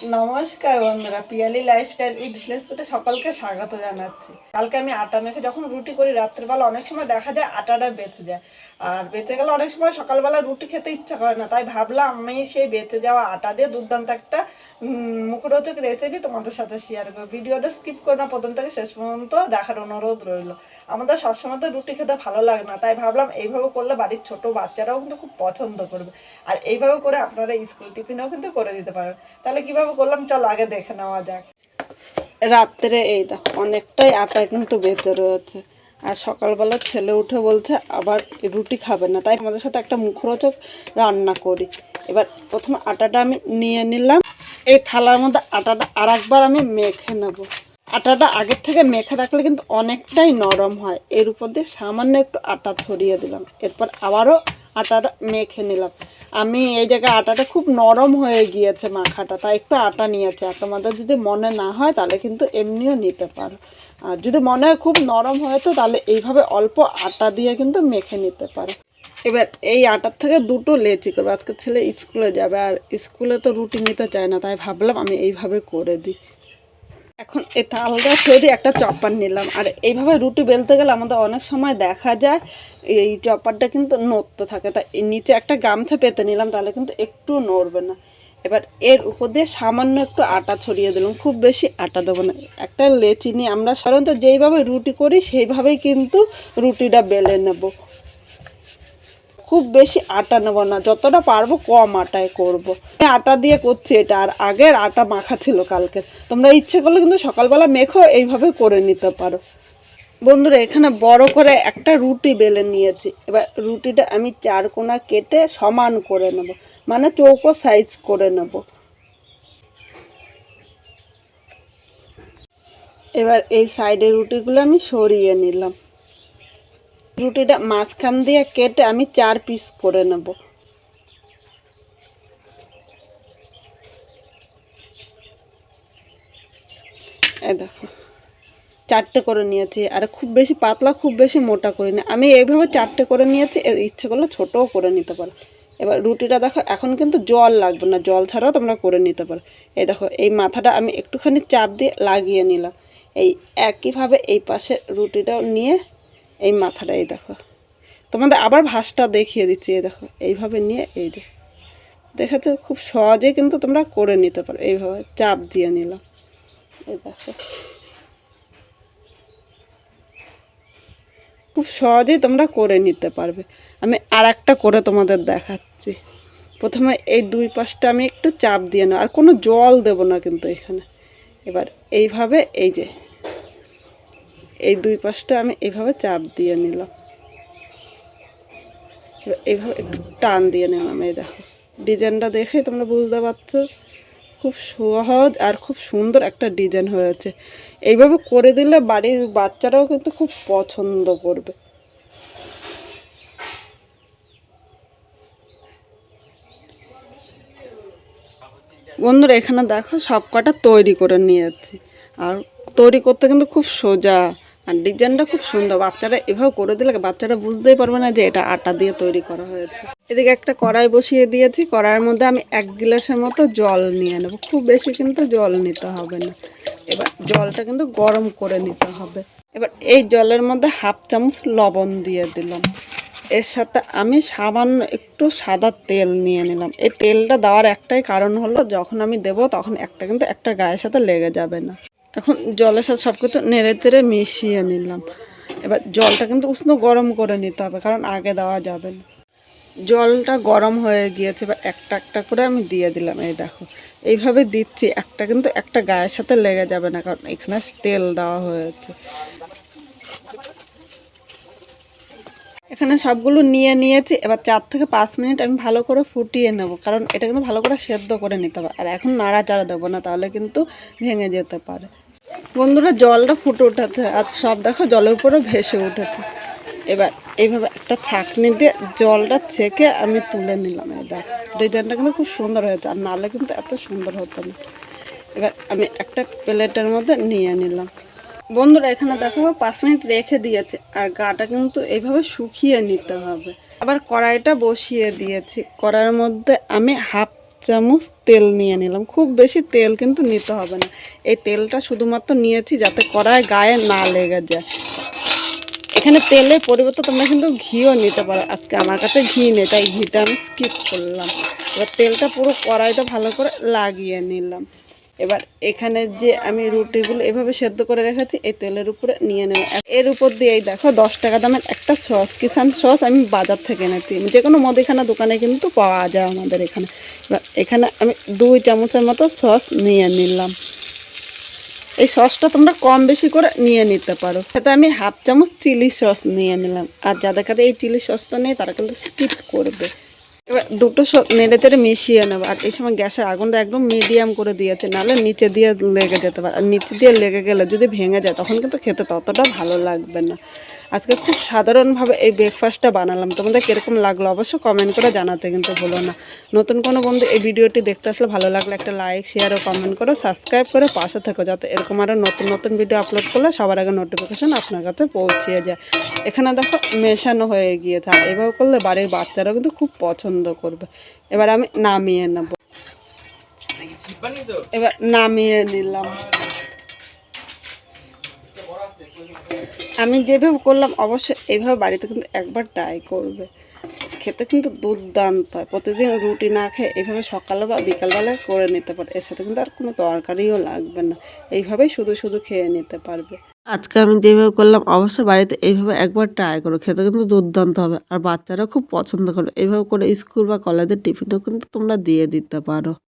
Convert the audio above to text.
নমস্কার বন্ধুরা, Piyali lifestyle with village ফুডে সকলকে স্বাগত জানাচ্ছি। কালকে আমি আটা মেখে যখন রুটি করি রাত্রেবেলা অনেক সময় দেখা যায় আটাটা বেঁচে যায়, আর বেঁচে গেলে অনেক সময় সকালবেলা রুটি খেতে ইচ্ছা করে না। তাই ভাবলাম আমি সেই বেঁচে যাওয়া আটা দিয়ে দুর্দান্ত একটা মুখরোচক রেসিপি তোমাদের সাথে শেয়ার করবো। ভিডিওটা স্কিপ করে না, প্রথম থেকে শেষ পর্যন্ত দেখার অনুরোধ রইল। আমাদের সবসময় তো রুটি খেতে ভালো লাগে না, তাই ভাবলাম এইভাবে করলে বাড়ির ছোট বাচ্চারাও কিন্তু খুব পছন্দ করবে, আর এইভাবে করে আপনারা স্কুল টিফিনেও কিন্তু করে দিতে পারেন। তাহলে কিভাবে করলাম চলো আগে দেখে নেওয়া যাক। রাত্রে এই দেখো অনেকটাই আটা কিন্তু বেঁচে রয়েছে, আর সকালবেলা ছেলে উঠে বলছে আবার রুটি খাবে না, তাই আমাদের সাথে একটা মুখরোচক রান্না করি। এবার প্রথমে আটাটা আমি নিয়ে নিলাম, এই থালার মধ্যে আটাটা আর একবার আমি মেখে নেব। আটাটা আগের থেকে মেখে রাখলে কিন্তু অনেকটাই নরম হয়। এর উপর দিয়ে সামান্য একটু আটা ছড়িয়ে দিলাম, এরপর আবারও আটাটা মেখে নিলাম। আমি এই জায়গায় আটাটা খুব নরম হয়ে গিয়েছে মাখাটা, তাই একটু আটা নিয়েছে। আর তোমাদের যদি মনে না হয় তাহলে কিন্তু এমনিও নিতে পারো, আর যদি মনে হয় খুব নরম হয়েছে তাহলে এইভাবে অল্প আটা দিয়ে কিন্তু মেখে নিতে পারো। এবার এই আটার থেকে দুটো লেচি করবো। আজকে ছেলে স্কুলে যাবে, আর স্কুলে তো রুটি নিতে চায় না, তাই ভাবলাম আমি এইভাবে করে দিই। এখন এই তালটা সরিয়ে একটা চপার নিলাম, আর এইভাবে রুটি বেলতে গেলে আমাদের অনেক সময় দেখা যায় এই চপারটা কিন্তু নড়তে থাকে, তাই নিচে একটা গামছা পেতে নিলাম, তাহলে কিন্তু একটু নড়বে না। এবার এর উপর দিয়ে সামান্য একটু আটা ছড়িয়ে দিলাম, খুব বেশি আটা দেবো না। একটা লেচি নিয়ে আমরা সাধারণত যেইভাবে রুটি করি সেইভাবেই কিন্তু রুটিটা বেলে নেব। খুব বেশি আটা নেব না, যতটা পারবো কম আটায় করব। আটা দিয়ে করছি এটা, আর আগের আটা মাখা ছিল কালকে। তোমরা ইচ্ছে করলে কিন্তু সকালবেলা মেখো এইভাবে করে নিতে পারো। বন্ধুরা এখানে বড় করে একটা রুটি বেলে নিয়েছি। এবার রুটিটা আমি চার কোনা কেটে সমান করে নেব, মানে চৌকো সাইজ করে নেব। এবার এই সাইডের রুটিগুলো আমি সরিয়ে নিলাম। রুটিটা মাঝখান দিয়ে কেটে আমি 4 পিস করে নেব। এই দেখো 4টে করে নিয়েছি, আর খুব বেশি পাতলা খুব বেশি মোটা করিনি। আমি এইভাবে 4টে করে নিয়েছি, ইচ্ছে করলে ছোটও করে নিতে পারো। এবার রুটিটা দেখো এখন কিন্তু জল লাগবে না, জল ছাড়াও তোমরা করে নিতে পারো। এই দেখো এই মাথাটা আমি একটুখানি চাপ দিয়ে লাগিয়ে নিলাম। এই একইভাবে এই পাশে রুটিটাও নিয়ে এই মাথাটা, এই দেখো তোমাদের আবার ভাঁজটা দেখিয়ে দিচ্ছি। এই দেখো এইভাবে নিয়ে এই দেখেছো, খুব সহজেই কিন্তু তোমরা করে নিতে পারো। এইভাবে চাপ দিয়ে নিলাম, এই দেখো খুব সহজেই তোমরা করে নিতে পারবে। আমি আর একটা করে তোমাদের দেখাচ্ছি। প্রথমে এই দুই পাশটা আমি একটু চাপ দিয়ে নেব, আর কোনো জল দেব না কিন্তু এখানে। এবার এইভাবে এই যে এই দুই পাশটা আমি এইভাবে চাপ দিয়ে নিলাম, এইভাবে একটু টান দিয়ে নিলাম। এই দেখো ডিজাইনটা দেখে তোমরা বুঝতে পারছো, খুব সহজ আর খুব সুন্দর একটা ডিজাইন হয়েছে। এইভাবে করে দিলে বাড়ির বাচ্চারাও কিন্তু খুব পছন্দ করবে। বন্ধুরা এখানে দেখো সব কটা তৈরি করে নিয়েছি, আর তৈরি করতে কিন্তু খুব সোজা, আর ডিজাইনটা খুব সুন্দর। বাচ্চারা এভাবে করে দিলে বাচ্চারা বুঝতেই পারবে না যে এটা আটা দিয়ে তৈরি করা হয়েছে। এদিকে একটা কড়াই বসিয়ে দিয়েছি, কড়াইয়ের মধ্যে আমি 1 গ্লাসের মতো জল নিয়ে নেব। খুব বেশি কিন্তু জল নিতে হবে না। এবার জলটা কিন্তু গরম করে নিতে হবে। এবার এই জলের মধ্যে 1/2 চামচ লবণ দিয়ে দিলাম। এর সাথে আমি সামান্য একটু সাদা তেল নিয়ে নিলাম। এই তেলটা দেওয়ার একটাই কারণ হলো যখন আমি দেব তখন একটা কিন্তু একটা গায়ের সাথে লেগে যাবে না। এখন জলের সাথে সব কিছু নেড়ে চেড়ে মিশিয়ে নিলাম। এবার জলটা কিন্তু উষ্ণ গরম করে নিতে হবে, কারণ আগে দেওয়া যাবে না। জলটা গরম হয়ে গিয়েছে, এবার একটা একটা করে আমি দিয়ে দিলাম। এই দেখো এইভাবে দিচ্ছি, একটা কিন্তু একটা গায়ের সাথে লেগে যাবে না, কারণ এখানে তেল দেওয়া হয়েছে। এখানে সবগুলো নিয়ে নিয়েছি। এবার 4 থেকে 5 মিনিট আমি ভালো করে ফুটিয়ে নেব, কারণ এটা কিন্তু ভালো করে সেদ্ধ করে নিতে হবে। আর এখন নাড়াচাড়া দেবো না, তাহলে কিন্তু ভেঙে যেতে পারে। বন্ধুরা জলটা ফুটে উঠেছে, আর সব দেখো জলের উপরে ভেসে উঠেছে। এবার এইভাবে একটা ছাঁকনি দিয়ে জলটা ছেঁকে আমি তুলে নিলাম। এই দেখ ডিজাইনটা কিন্তু খুব সুন্দর হয়েছে, আর নাহলে কিন্তু এত সুন্দর হতো না। এবার আমি একটা প্লেটের মধ্যে নিয়ে নিলাম। বন্ধুরা এখানে দেখো 5 মিনিট রেখে দিয়েছে, আর গাটা কিন্তু এইভাবে শুকিয়ে নিতে হবে। আবার কড়াইটা বসিয়ে দিয়েছি, কড়াইয়ের মধ্যে আমি 1/2 চামচ তেল নিয়ে নিলাম। খুব বেশি তেল কিন্তু নিতে হবে না, এই তেলটা শুধুমাত্র নিয়েছি যাতে কড়ায় গায়ে না লেগে যায়। এখানে তেলের পরিবর্তে তোমরা কিন্তু ঘিও নিতে পারো, আজকে আমার কাছে ঘি নেই তাই ঘিটা আমি স্কিপ করলাম। এবার তেলটা পুরো কড়াইটা ভালো করে লাগিয়ে নিলাম। এবার এখানে যে আমি রুটিগুলো এভাবে সেদ্ধ করে রেখেছি এই তেলের উপরে নিয়ে নেব। এর উপর দিয়ে এই দেখো 10 টাকা দামের একটা সস, কিষান সস আমি বাজার থেকে এনেছি, যে কোনো মুদিখানা দোকানে কিন্তু পাওয়া যায় আমাদের এখানে। এবার এখানে আমি 2 চামচের মতো সস নিয়ে নিলাম। এই সসটা তোমরা কম বেশি করে নিয়ে নিতে পারো। সাথে আমি হাফ চামচ চিলি সস নিয়ে নিলাম, আর যাদের কাছে এই চিলি সসটা নেই তারা কিন্তু স্কিপ করবে। এবার দুটো নেড়ে চেড়ে মিশিয়ে নেবো। আর এই সময় গ্যাসের আগুনটা একদম মিডিয়াম করে দিয়েছে, নাহলে নিচে দিয়ে লেগে যেতে পারে, আর নিচে দিয়ে লেগে গেলে যদি ভেঙে যায় তখন কিন্তু খেতে ততটা ভালো লাগবে না। আজকে খুব সাধারণভাবে এই ব্রেকফাস্টটা বানালাম, তোমাদের কীরকম লাগলো অবশ্য কমেন্ট করে জানাতে কিন্তু ভুলো না। নতুন কোনো বন্ধু এই ভিডিওটি দেখতে আসলে ভালো লাগলে একটা লাইক, শেয়ার ও কমেন্ট করো, সাবস্ক্রাইব করে পাশে থেকো, যাতে এরকম আরও নতুন নতুন ভিডিও আপলোড করলে সবার আগে নোটিফিকেশান আপনার কাছে পৌঁছিয়ে যায়। এখানে দেখো মেশানো হয়ে গিয়েছে, আর এভাবে করলে বাড়ির বাচ্চারাও কিন্তু খুব পছন্দ করবে। এবার আমি নামিয়ে নেব। এবার নামিয়ে নিলাম। আমি যেভাবে করলাম অবশ্যই এইভাবে বাড়িতে কিন্তু একবার ট্রাই করবে, খেতে কিন্তু দুর্দান্ত হয়। প্রতিদিন রুটি না খেয়ে এইভাবে সকালে বা বিকালবেলায় করে নিতে পারে, এর সাথে কিন্তু আর কোনো তরকারিও লাগবে না, এইভাবেই শুধু শুধু খেয়ে নিতে পারবে। আজকে আমি যেভাবে করলাম অবশ্যই বাড়িতে এইভাবে একবার ট্রাই করো, খেতে কিন্তু দুর্দান্ত হবে, আর বাচ্চারা খুব পছন্দ করবে। এইভাবে করে স্কুল বা কলেজের টিফিনও কিন্তু তোমরা দিয়ে দিতে পারো।